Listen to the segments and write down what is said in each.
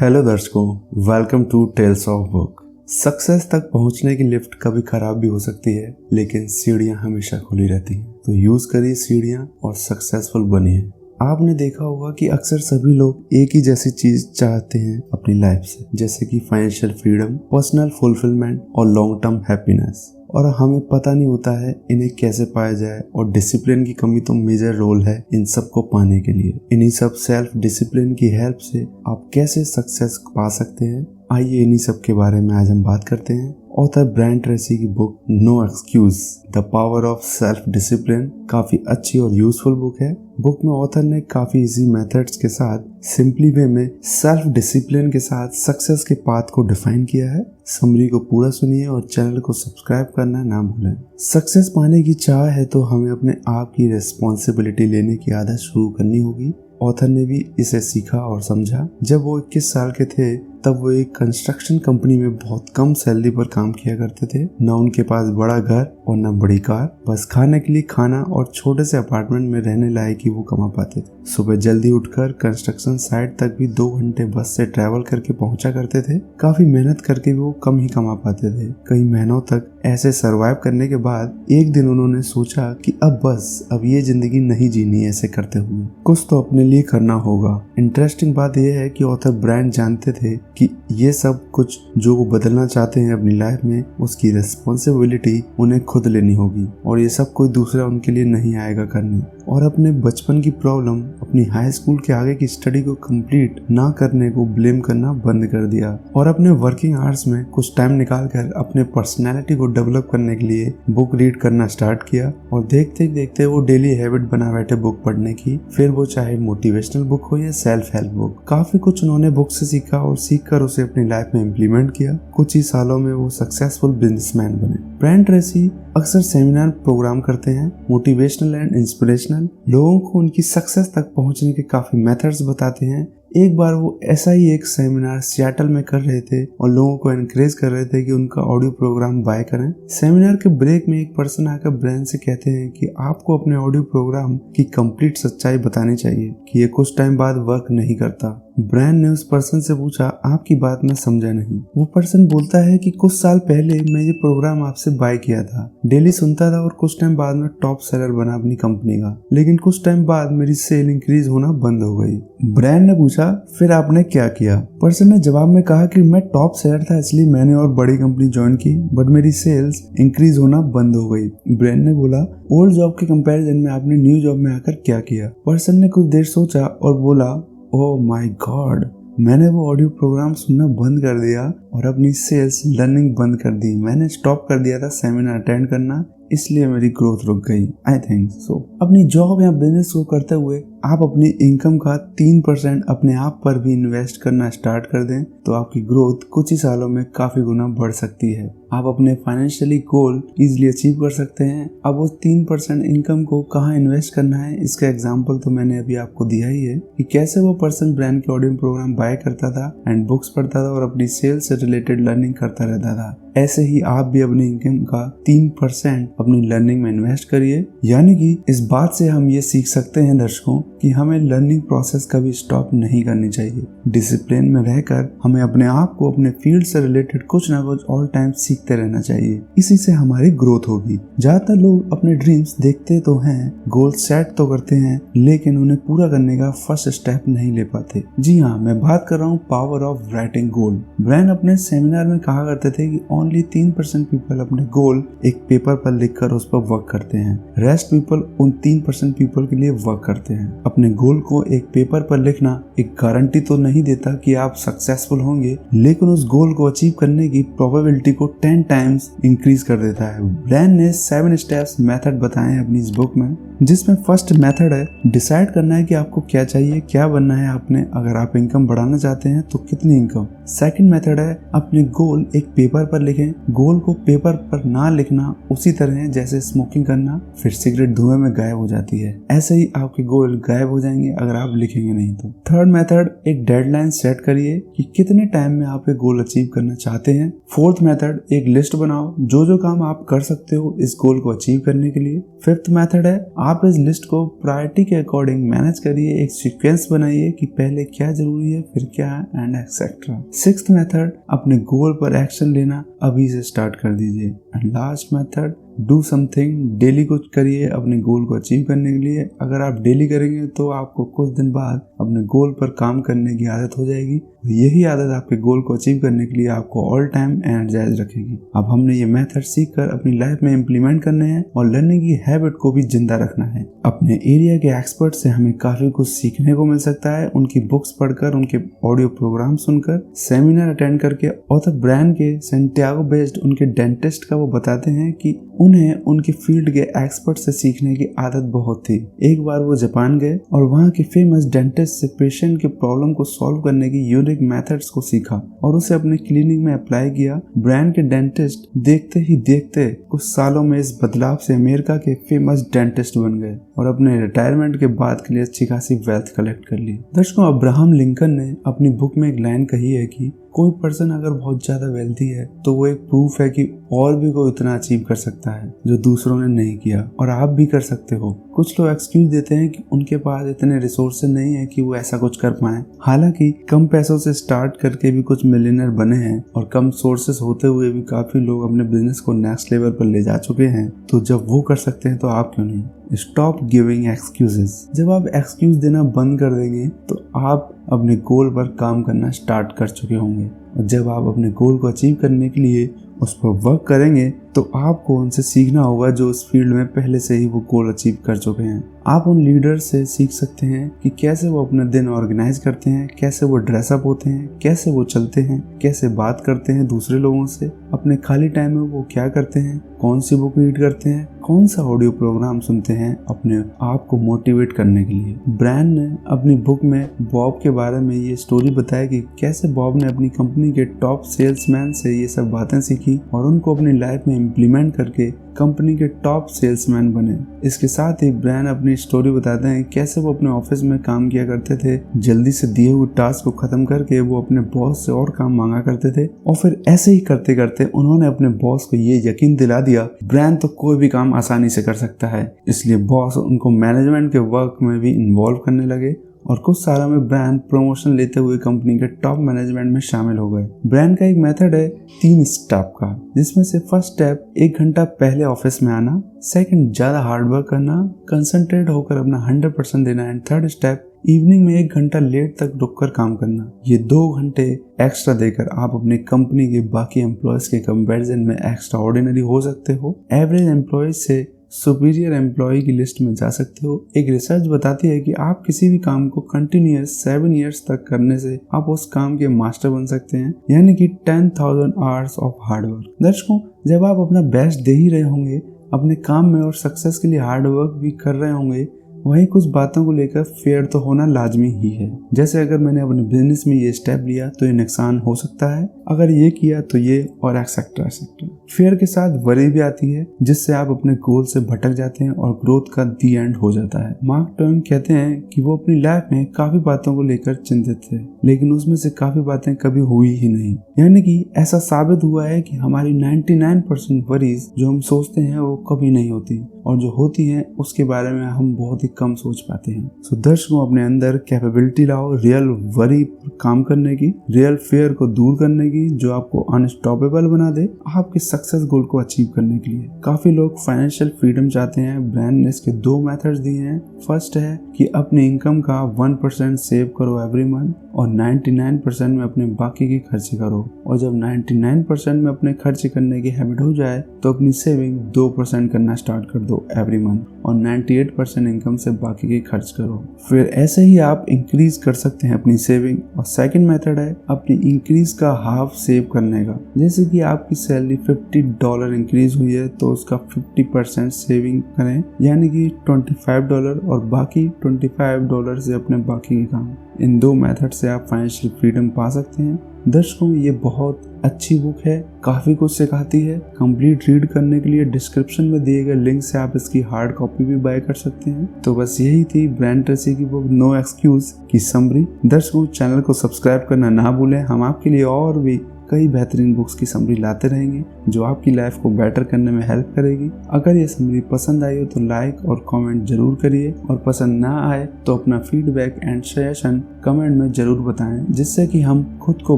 Hello दर्शकों, welcome to tales of book. Success तक पहुंचने की लिफ्ट कभी खराब भी हो सकती है, लेकिन सीढ़ियां हमेशा खुली रहती हैं। तो यूज करिए सीढ़ियां और सक्सेसफुल बनिए। आपने देखा होगा कि अक्सर सभी लोग एक ही जैसी चीज चाहते हैं अपनी लाइफ से, जैसे कि फाइनेंशियल फ्रीडम, पर्सनल फुलफिलमेंट और लॉन्ग टर्म हैप्पीनेस। और हमें पता नहीं होता है इन्हें कैसे पाया जाए, और डिसिप्लिन की कमी तो मेजर रोल है इन सब को पाने के लिए। इन्हीं सब सेल्फ डिसिप्लिन की हेल्प से आप कैसे सक्सेस पा सकते हैं, आइए इन्हीं सब के बारे में आज हम बात करते हैं। ऑथर ब्रायन ट्रेसी की book no excuse the power of self discipline काफी अच्छी और यूजफुल बुक है। बुक में ऑथर ने काफी इजी मेथड्स के साथ सिंपली वे में सेल्फ डिसिप्लिन के साथ सक्सेस के पाथ को डिफाइन किया है। समरी को पूरा सुनिए और चैनल को सब्सक्राइब करना ना भूलें। सक्सेस पाने की चाह है तो हमें अपने आप की रिस्पॉन्सिबिलिटी लेने की आदत शुरू करनी होगी। ऑथर ने भी इसे सीखा और समझा। जब वो 21 साल के थे तब वो एक कंस्ट्रक्शन कंपनी में बहुत कम सैलरी पर काम किया करते थे। न उनके पास बड़ा घर और न बड़ी कार, बस खाने के लिए खाना और छोटे से अपार्टमेंट में रहने लायक ही वो कमा पाते थे। सुबह जल्दी उठकर कंस्ट्रक्शन साइट तक भी 2 घंटे बस से ट्रैवल करके पहुंचा करते थे। काफी मेहनत करके भी वो कम ही कमा पाते थे। कई महीनों तक ऐसे सरवाइव करने के बाद एक दिन उन्होंने सोचा कि अब ये जिंदगी नहीं जीनी ऐसे करते हुए, कुछ तो अपने लिए करना होगा। इंटरेस्टिंग बात यह है कि ऑथर ब्रायन जानते थे कि ये सब कुछ जो वो बदलना चाहते हैं अपनी लाइफ में, उसकी रिस्पॉन्सिबिलिटी उन्हें खुद लेनी होगी, और ये सब कोई दूसरा उनके लिए नहीं आएगा करने। और अपने बचपन की प्रॉब्लम, अपनी हाई स्कूल के आगे की स्टडी को कंप्लीट ना करने को ब्लेम करना बंद कर दिया, और अपने वर्किंग आवर्स में कुछ टाइम निकालकर अपने पर्सनैलिटी को डेवलप करने के लिए बुक रीड करना स्टार्ट किया। और देखते देखते वो डेली हैबिट बना बैठे बुक पढ़ने की, फिर वो चाहे मोटिवेशनल बुक हो या सेल्फ हेल्प बुक। काफी कुछ उन्होंने बुक से सीखा और सीखकर उसे अपनी लाइफ में इम्प्लीमेंट किया। कुछ ही सालों में वो सक्सेसफुल बिजनेसमैन बने। ब्रायन ट्रेसी अक्सर सेमिनार प्रोग्राम करते हैं, मोटिवेशनल एंड इंस्पिरेशनल। लोगों को उनकी सक्सेस तक पहुंचने के काफी मेथड्स बताते हैं। एक बार वो ऐसा ही एक सेमिनार सियाटल में कर रहे थे और लोगों को एनकरेज कर रहे थे कि उनका ऑडियो प्रोग्राम बाय करें। सेमिनार के ब्रेक में एक पर्सन आकर ब्रायन से कहते हैं कि आपको अपने ऑडियो प्रोग्राम की कंप्लीट सच्चाई बतानी चाहिए कि ये कुछ टाइम बाद वर्क नहीं करता। ब्रायन ने उस पर्सन से पूछा, आपकी बात मैं समझा नहीं। वो पर्सन बोलता है कि कुछ साल पहले मैं ये प्रोग्राम आपसे बाय किया था, डेली सुनता था और कुछ टाइम बाद में टॉप सेलर बना अपनी कंपनी का, लेकिन कुछ टाइम बाद मेरी सेल इंक्रीज होना बंद हो गई। ब्रायन ने पूछा, फिर आपने क्या किया? पर्सन ने जवाब में कहा कि मैं टॉप सेलर था इसलिए मैंने और बड़ी कंपनी ज्वाइन की, बट मेरी सेल्स इंक्रीज होना बंद हो गई। ब्रायन ने बोला, ओल्ड जॉब के कंपैरिजन में आपने न्यू जॉब में आकर क्या किया? पर्सन ने कुछ देर सोचा और बोला, ओह माय गॉड, मैंने वो ऑडियो प्रोग्राम सुनना बंद कर दिया और अपनी सेल्स लर्निंग बंद कर दी। मैंने स्टॉप कर दिया था सेमिनार अटेंड करना, इसलिए मेरी ग्रोथ रुक गई। I think so. अपनी जॉब या बिजनेस को करते हुए आप अपनी इनकम का 3% अपने आप पर भी इन्वेस्ट करना स्टार्ट कर दें तो आपकी ग्रोथ कुछ ही सालों में काफी गुना बढ़ सकती है। आप अपने फाइनेंशियली गोल इजीली अचीव कर सकते हैं। अब वो 3% इनकम को कहाँ इन्वेस्ट करना है, इसका एग्जांपल तो मैंने अभी आपको दिया ही है कि कैसे वो पर्सन ब्रांड के ऑडियो प्रोग्राम बाय करता था एंड बुक्स पढ़ता था और अपनी सेल्स से रिलेटेड लर्निंग करता रहता था। ऐसे ही आप भी अपनी इनकम का 3% अपनी लर्निंग में इन्वेस्ट करिए। यानी कि इस बात से हम ये सीख सकते हैं दर्शकों कि हमें लर्निंग प्रोसेस कभी स्टॉप नहीं करनी चाहिए। डिसिप्लिन में रहकर हमें अपने आप को अपने फील्ड से रिलेटेड कुछ ना कुछ ऑल टाइम सीखते रहना चाहिए। इसी से हमारी ग्रोथ होगी। ज्यादातर लोग अपने ड्रीम्स देखते तो हैं, गोल सेट तो करते हैं, लेकिन उन्हें पूरा करने का फर्स्ट स्टेप नहीं ले पाते। जी हाँ, मैं बात कर रहा हूँ power of writing goal. Brian अपने सेमिनार में कहा करते थे कि ओनली 3% पीपल अपने गोल एक पेपर पर लिखकर उस पर वर्क करते हैं। रेस्ट पीपल उन 3% पीपल के लिए वर्क करते हैं। अपने गोल को एक पेपर पर लिखना एक गारंटी तो नहीं देता कि आप सक्सेसफुल होंगे, लेकिन उस गोल को अचीव करने की प्रोबेबिलिटी को 10 टाइम्स इंक्रीज कर देता है। ब्रायन ने 7 स्टेप्स मेथड बताए हैं अपनी इस बुक में, जिसमें फर्स्ट मेथड है डिसाइड करना है कि आपको क्या चाहिए, क्या बनना है आपने। अगर आप इनकम बढ़ाना चाहते हैं तो कितनी इनकम। सेकंड मेथड है अपने गोल एक पेपर पर लिखें। गोल को पेपर पर ना लिखना उसी तरह है जैसे स्मोकिंग करना, फिर सिगरेट धुएं में गायब हो जाती है। ऐसे ही आपके गोल गायब हो जाएंगे अगर आप लिखेंगे नहीं तो। थर्ड मेथड, एक डेडलाइन सेट करिए कि कितने टाइम में आप ये गोल अचीव करना चाहते हैं। फोर्थ मेथड, एक लिस्ट बनाओ जो जो काम आप कर सकते हो इस गोल को अचीव करने के लिए। फिफ्थ मेथड है आप इस लिस्ट को प्रायोरिटी के अकॉर्डिंग मैनेज करिए, एक सीक्वेंस बनाइए कि पहले क्या जरूरी है, फिर क्या एंड एक्सेट्रा। सिक्स्थ मेथड, अपने गोल पर एक्शन लेना अभी से स्टार्ट कर दीजिए। And last method, do something, daily कुछ करिए अपने गोल को अचीव करने के लिए। अगर आप डेली करेंगे तो आपको कुछ दिन बाद अपने गोल पर काम करने की आदत हो जाएगी। यही आदत आपके गोल को अचीव करने के लिए आपको ऑल टाइम एनर्जाइज रखेगी। अब हमने ये मेथड सीखकर अपनी लाइफ में इम्प्लीमेंट करने हैं और लर्निंग की हैबिट को भी जिंदा रखना है। अपने एरिया के एक्सपर्ट से हमें काफी कुछ सीखने को मिल सकता है, उनकी बुक्स पढ़कर, उनके ऑडियो प्रोग्राम सुनकर, सेमिनार अटेंड करके। ऑथर ब्रायन के सेंटियागो बेस्ड उनके डेंटिस्ट का वो बताते हैं कि उन्हें उनकी फील्ड के एक्सपर्ट से सीखने की आदत बहुत थी। एक बार वो जापान गए और वहाँ के फेमस डेंटिस्ट से पेशेंट के प्रॉब्लम को सॉल्व करने की यूनिक मेथड्स को सीखा और उसे अपने क्लिनिक में अप्लाई किया। ब्रायन के डेंटिस्ट देखते ही देखते कुछ सालों में इस बदलाव से अमेरिका के फेमस डेंटिस्ट बन गए और अपने रिटायरमेंट के बाद के लिए अच्छी खासी वेल्थ कलेक्ट कर ली। दर्शकों, अब्राहम लिंकन ने अपनी बुक में एक लाइन कही है कि कोई पर्सन अगर बहुत ज्यादा वेल्थी है तो वो एक प्रूफ है कि और भी कोई उतना अचीव कर सकता है जो दूसरों ने नहीं किया, और आप भी कर सकते हो। कुछ लोग एक्सक्यूज देते हैं कि उनके पास इतने रिसोर्सेज नहीं है कि वो ऐसा कुछ कर पाए। हालांकि कम पैसों से स्टार्ट करके भी कुछ मिलियनर बने हैं और कम सोर्सेज होते हुए भी काफी लोग अपने बिजनेस को नेक्स्ट लेवल पर ले जा चुके हैं। तो जब वो कर सकते हैं तो आप क्यों नहीं? Stop giving excuses. जब आप एक्सक्यूज देना बंद कर देंगे तो आप अपने गोल पर काम करना स्टार्ट कर चुके होंगे, और जब आप अपने गोल को अचीव करने के लिए उस पर वर्क करेंगे तो आपको उनसे सीखना होगा जो इस फील्ड में पहले से ही वो गोल अचीव कर चुके हैं। आप उन लीडर्स से सीख सकते हैं कि कैसे वो अपना दिन ऑर्गेनाइज करते हैं, कैसे वो ड्रेसअप होते हैं, कैसे वो चलते हैं, कैसे बात करते हैं दूसरे लोगों से, अपने खाली टाइम में वो क्या करते हैं, कौन सी बुक रीड करते हैं, कौन सा ऑडियो प्रोग्राम सुनते हैं अपने आप को मोटिवेट करने के लिए। ब्रायन ने अपनी बुक में बॉब के बारे में ये स्टोरी बताया कि कैसे बॉब ने अपनी कंपनी के टॉप सेल्समैन से ये सब बातें सीखी और उनको अपनी लाइफ में इम्प्लीमेंट करके कंपनी के टॉप सेल्समैन बने। इसके साथ ही ब्रायन अपनी स्टोरी बताते हैं कैसे वो अपने ऑफिस में काम किया करते थे, जल्दी से दिए हुए टास्क को खत्म करके वो अपने बॉस से और काम मांगा करते थे, और फिर ऐसे ही करते करते उन्होंने अपने बॉस को ये यकीन दिला दिया ब्रायन तो कोई भी काम आसानी से कर सकता है। इसलिए बॉस उनको मैनेजमेंट के वर्क में भी इन्वॉल्व करने लगे और कुछ सालों में ब्रायन प्रमोशन लेते हुए कंपनी के टॉप मैनेजमेंट में शामिल हो गए। ब्रायन का एक मेथड है 3 स्टेप का, जिसमें से फर्स्ट स्टेप 1 घंटा पहले ऑफिस में आना, सेकंड ज्यादा हार्डवर्क करना, कंसंट्रेट होकर अपना 100% देना, एंड थर्ड स्टेप इवनिंग में 1 घंटा लेट तक रुककर काम करना। ये 2 घंटे एक्स्ट्रा देकर आप अपनी कंपनी के बाकी एम्प्लॉयज के कंपैरिजन में एक्स्ट्रा ऑर्डिनरी हो सकते हो, एवरेज एम्प्लॉयज से सुपीरियर एम्प्लॉय की लिस्ट में जा सकते हो। एक रिसर्च बताती है कि आप किसी भी काम को कंटिन्यूअस 7 इयर्स तक करने से आप उस काम के मास्टर बन सकते हैं, यानी कि 10,000 आवर्स ऑफ हार्डवर्क। दर्शकों, जब आप अपना बेस्ट दे ही रहे होंगे अपने काम में और सक्सेस के लिए हार्डवर्क भी कर रहे होंगे, वहीं कुछ बातों को लेकर फेयर तो होना लाजमी ही है। जैसे अगर मैंने अपने बिजनेस में ये स्टेप लिया तो ये नुकसान हो सकता है, अगर ये किया तो ये, और एक्सेट्रा एक्सेट्रा। फेयर के साथ वरी भी आती है जिससे आप अपने गोल से भटक जाते हैं और ग्रोथ का दी एंड हो जाता है। मार्क ट्वेन कहते हैं कि वो अपनी लाइफ में काफी बातों को लेकर चिंतित थे, लेकिन उसमें से काफी बातें कभी हुई ही नहीं। यानी कि ऐसा साबित हुआ है कि हमारी 99% वरीज जो हम सोचते हैं वो कभी नहीं होती, और जो होती हैं उसके बारे में हम बहुत ही कम सोच पाते हैं। सो दर्शकों, अपने अंदर कैपेबिलिटी लाओ रियल वरी पर काम करने की, रियल फेयर को दूर करने की, जो आपको अनस्टॉपेबल बना दे आपके सक्सेस गोल को अचीव करने के लिए। काफी लोग फाइनेंशियल फ्रीडम चाहते हैं। ब्रायन ने इसके 2 मेथड्स दिए हैं। फर्स्ट है कि अपनी इनकम का 1% सेव करो एवरी मंथ और 99% में अपने बाकी की खर्चे करो, और जब 99% में अपने खर्चे करने की हैबिट हो जाए तो अपनी सेविंग 2% करना स्टार्ट कर दो एवरी मंथ, और 98% इनकम से बाकी के खर्च करो। फिर ऐसे ही आप इंक्रीज कर सकते हैं अपनी सेविंग। और सेकंड मेथड है अपनी इंक्रीज का हाफ सेव करने का। जैसे कि आपकी सैलरी $50 इंक्रीज हुई है तो उसका 50% सेविंग करें, यानी कि $25, और बाकी $25 से अपने बाकी के काम। इन 2 मेथड से आप फाइनेंशियल फ्रीडम पा सकते हैं। दर्शकों, ये बहुत अच्छी बुक है, काफी कुछ सिखाती है। कंप्लीट रीड करने के लिए डिस्क्रिप्शन में दिए गए लिंक से आप इसकी हार्ड कॉपी भी बाय कर सकते हैं। तो बस यही थी ब्रायन ट्रेसी की बुक नो एक्सक्यूज की समरी। दर्शकों, चैनल को सब्सक्राइब करना ना भूलें। हम आपके लिए और भी कई बेहतरीन बुक्स की समरी लाते रहेंगे जो आपकी लाइफ को बेटर करने में हेल्प करेगी। अगर ये समरी पसंद आई हो तो लाइक और कमेंट जरूर करिए, और पसंद ना आए तो अपना फीडबैक एंड सजेशन कमेंट में जरूर बताएं, जिससे कि हम खुद को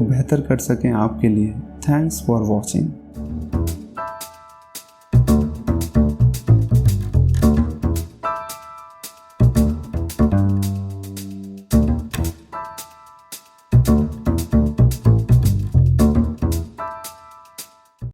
बेहतर कर सकें आपके लिए। Thanks for watching.